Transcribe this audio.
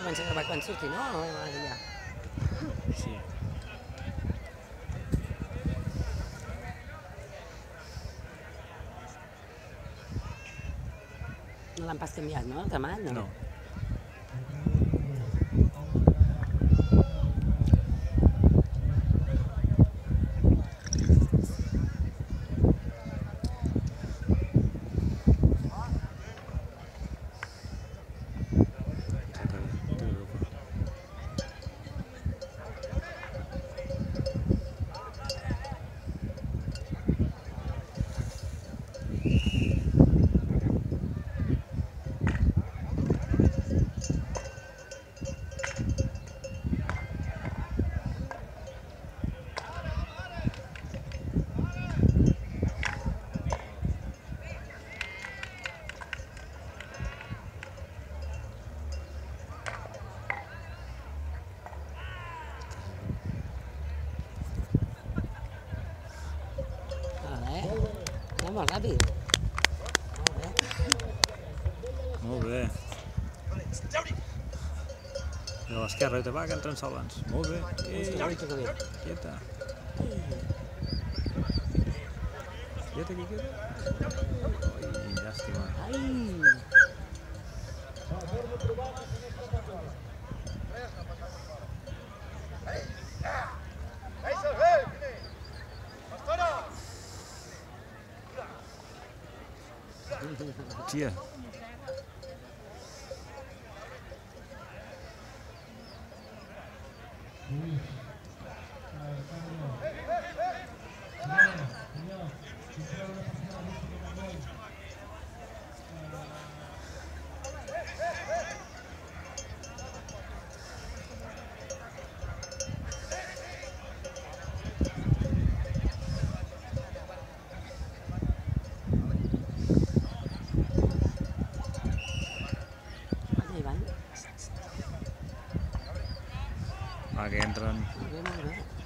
comença a gravar quan surti, no? Ja. Sí. No l'han pas canviat, no? El temall, no? No. No, molt ràpid. Molt bé. I a l'esquerra, va, que entren salvants. Molt bé. Quieta. Quieta, aquí, quieta. Ai, llàstima. Ai! Tia. Va, que entren. Molt bé, molt bé.